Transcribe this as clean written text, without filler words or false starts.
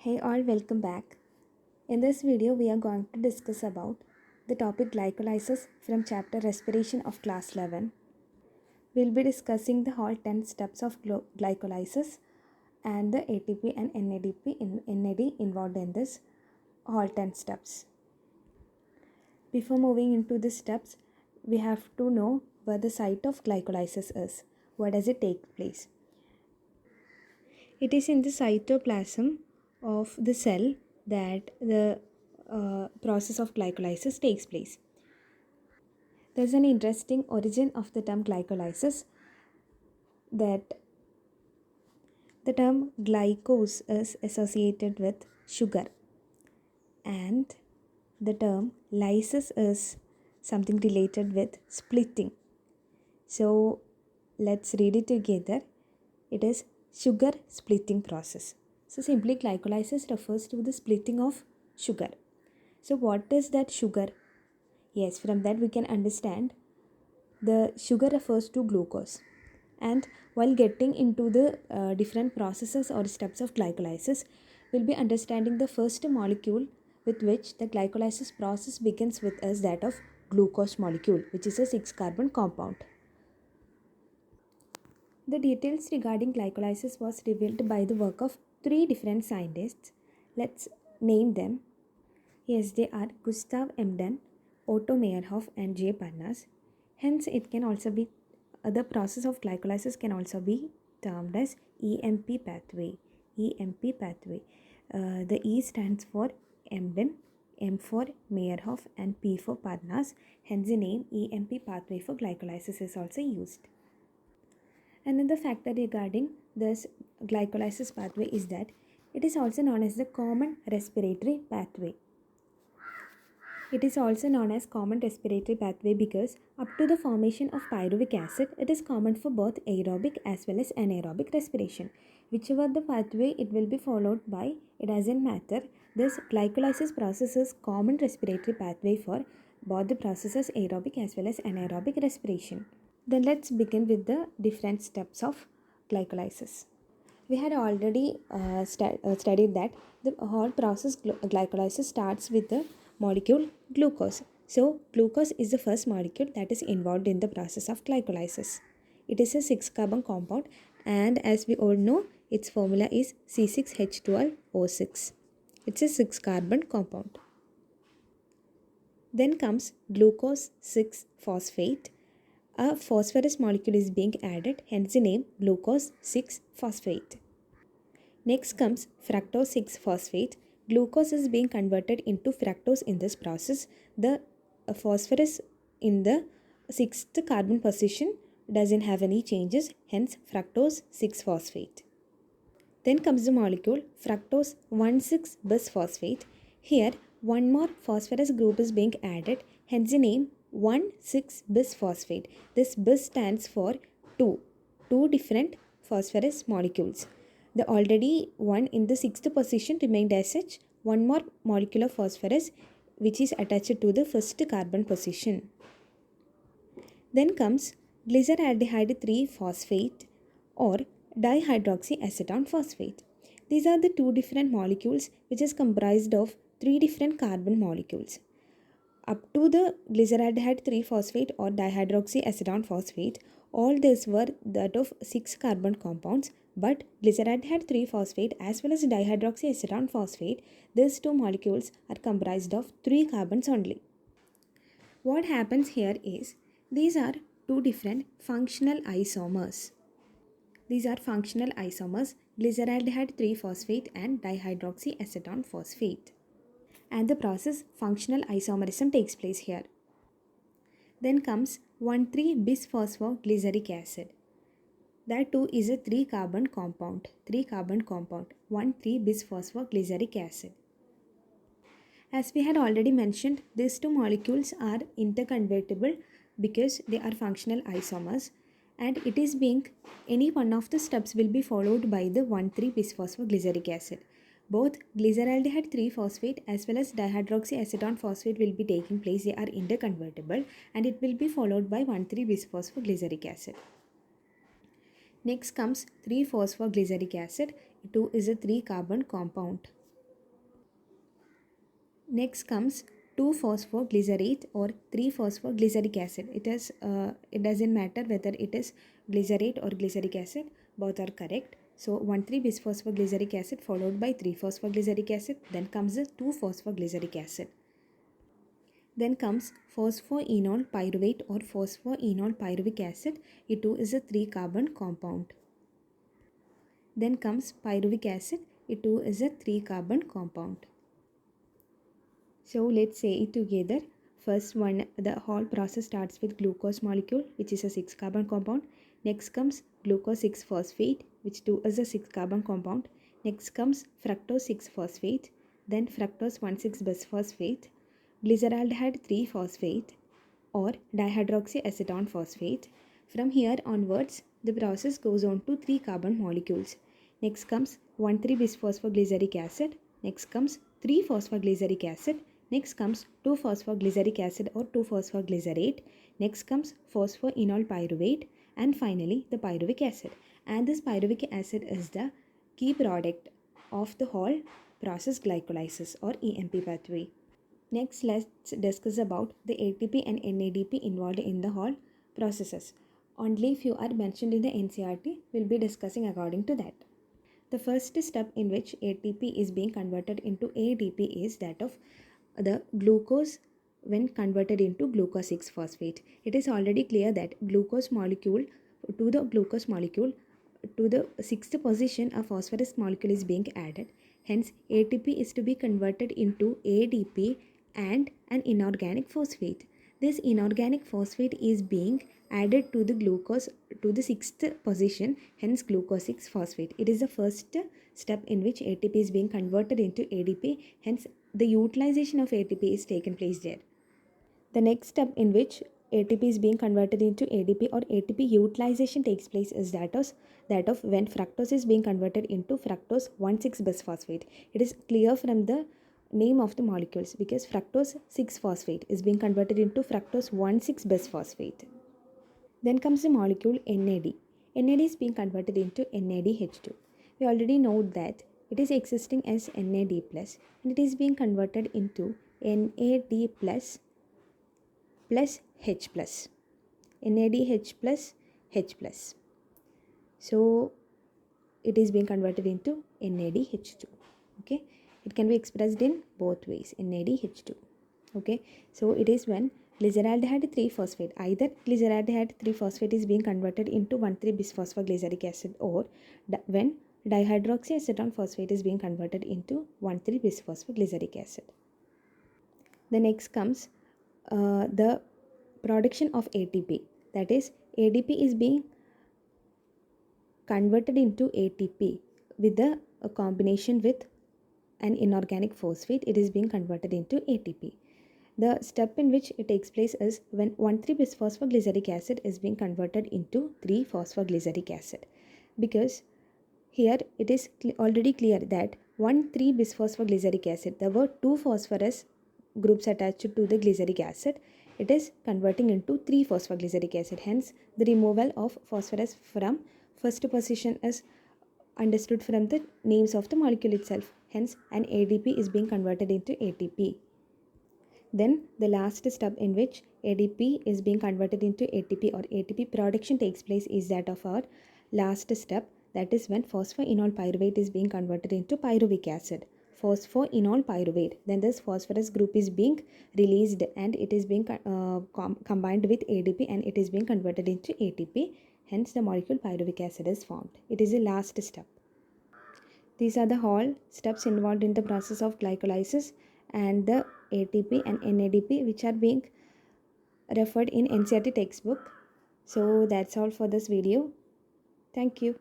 Hey all, welcome back. In this video, we are going to discuss about the topic glycolysis from chapter Respiration of class 11. We'll be discussing the whole 10 steps of glycolysis and the ATP and NAD involved in this whole 10 steps. Before moving into the steps, we have to know where the site of glycolysis is. Where does it take place? It is in the cytoplasm of the cell that the process of glycolysis takes place. There's an interesting origin of the term glycolysis, that the term glycose is associated with sugar and the term lysis is something related with splitting. So let's read it together. It is sugar splitting process. So simply glycolysis refers to the splitting of sugar. So what is that sugar? Yes, from that we can understand the sugar refers to glucose. And while getting into the different processes or steps of glycolysis, we'll be understanding the first molecule with which the glycolysis process begins with is that of glucose molecule, which is a 6-carbon compound. The details regarding glycolysis was revealed by the work of 3 different scientists. Let's name them. Yes, they are Gustav Emden, Otto Meyerhof and J. Parnas. Hence, it can also be, the process of glycolysis can also be termed as EMP pathway. EMP pathway. The E stands for Emden, M for Meyerhof and P for Parnas. Hence, the name EMP pathway for glycolysis is also used. Another factor regarding this glycolysis pathway is that it is also known as the common respiratory pathway. It is also known as common respiratory pathway because up to the formation of pyruvic acid, it is common for both aerobic as well as anaerobic respiration. Whichever the pathway it will be followed by, it doesn't matter. This glycolysis process is common respiratory pathway for both the processes aerobic as well as anaerobic respiration. Then let's begin with the different steps of glycolysis. We had already studied that the whole process glycolysis starts with the molecule glucose. So glucose is the first molecule that is involved in the process of glycolysis. It is a 6-carbon compound and as we all know, its formula is C6H12O6. It's a 6-carbon compound. Then comes glucose 6-phosphate. A phosphorus molecule is being added, hence the name glucose 6-phosphate. Next comes fructose 6-phosphate. Glucose is being converted into fructose in this process. The phosphorus in the 6th carbon position doesn't have any changes, hence fructose 6-phosphate. Then comes the molecule fructose 1,6-bisphosphate. Here, one more phosphorus group is being added, hence the name 1,6-bisphosphate. This bis stands for two different phosphorus molecules. The already one in the 6th position remained as such. One more molecule of phosphorus which is attached to the 1st carbon position. Then comes glyceraldehyde 3-phosphate or dihydroxyacetone phosphate. These are the 2 different molecules which is comprised of 3 different carbon molecules. Up to the glyceraldehyde 3-phosphate or dihydroxyacetone phosphate, all these were that of 6 carbon compounds, but glyceraldehyde 3-phosphate as well as dihydroxyacetone phosphate, these 2 molecules are comprised of 3 carbons only. What happens here is, these are 2 different functional isomers. These are functional isomers, glyceraldehyde 3-phosphate and dihydroxyacetone phosphate. And the process functional isomerism takes place here. Then comes 1,3-bisphosphoglyceric acid. That too is a 3-carbon compound. 1,3-bisphosphoglyceric acid. As we had already mentioned, these 2 molecules are interconvertible because they are functional isomers, and it is being, any one of the steps will be followed by the 1,3-bisphosphoglyceric acid. Both glyceraldehyde 3-phosphate as well as dihydroxyacetone phosphate will be taking place. They are interconvertible and it will be followed by 1,3-bisphosphoglyceric acid. Next comes 3-phosphoglyceric acid. It too is a 3-carbon compound. Next comes 2-phosphoglycerate or 3-phosphoglyceric acid. It doesn't matter whether it is glycerate or glyceric acid, both are correct. So 1,3-bisphosphoglyceric acid followed by 3-phosphoglyceric acid, then comes the 2-phosphoglyceric acid. Then comes phosphoenol pyruvate or phosphoenol pyruvic acid. It too is a 3-carbon compound. Then comes pyruvic acid. It too is a 3-carbon compound. So let's say it together. First one, the whole process starts with glucose molecule, which is a 6-carbon compound. Next comes glucose 6-phosphate, which too is a 6-carbon compound. Next comes fructose 6-phosphate, then fructose 1,6-bisphosphate, glyceraldehyde 3-phosphate or dihydroxyacetone phosphate. From here onwards, the process goes on to 3-carbon molecules. Next comes 1,3-bisphosphoglyceric acid. Next comes 3-phosphoglyceric acid. Next comes 2-phosphoglyceric acid or 2-phosphoglycerate. Next comes phosphoenol pyruvate, and finally the pyruvic acid. And this pyruvic acid is the key product of the whole process glycolysis or EMP pathway. Next, let's discuss about the ATP and NADP involved in the whole processes. Only few are mentioned in the NCERT. We'll be discussing according to that. The first step in which ATP is being converted into ADP is that of the glucose when converted into glucose 6-phosphate. It is already clear that glucose molecule to the 6th position a phosphorus molecule is being added. Hence ATP is to be converted into ADP and an inorganic phosphate. This inorganic phosphate is being added to the glucose to the 6th position, hence glucose 6-phosphate. It is the first step in which ATP is being converted into ADP, hence the utilization of ATP is taken place there. The next step in which ATP is being converted into ADP or ATP utilization takes place is that of when fructose is being converted into fructose 1,6-bisphosphate. It is clear from the name of the molecules because fructose 6-phosphate is being converted into fructose 1,6-bisphosphate. Then comes the molecule NAD. NAD is being converted into NADH2. We already know that it is existing as NAD plus and it is being converted into NAD plus H plus. NADH plus H plus. So it is being converted into NADH2. Okay, it can be expressed in both ways, NADH2. Okay, so it is when glyceraldehyde 3-phosphate, either glyceraldehyde 3-phosphate is being converted into 1,3-bisphosphoglyceric acid or when dihydroxyacetone phosphate is being converted into 1,3-bisphosphoglyceric acid. The next comes the production of ATP, that is ADP is being converted into ATP with a combination with an inorganic phosphate. It is being converted into ATP. The step in which it takes place is when 1,3-bisphosphoglyceric acid is being converted into 3-phosphoglyceric acid, because here it is already clear that 1,3-bisphosphoglyceric acid, there were 2 phosphorus groups attached to the glyceric acid. It is converting into 3-phosphoglyceric acid. Hence, the removal of phosphorus from first position is understood from the names of the molecule itself. Hence, an ADP is being converted into ATP. Then the last step in which ADP is being converted into ATP or ATP production takes place is that of our last step, that is when phosphoenol pyruvate is being converted into pyruvic acid. Phosphoenol pyruvate, then this phosphorus group is being released and it is being combined with ADP and it is being converted into ATP. Hence the molecule pyruvic acid is formed. It is the last step. These are the whole steps involved in the process of glycolysis and the ATP and NADP which are being referred in NCERT textbook. So that's all for this video. Thank you.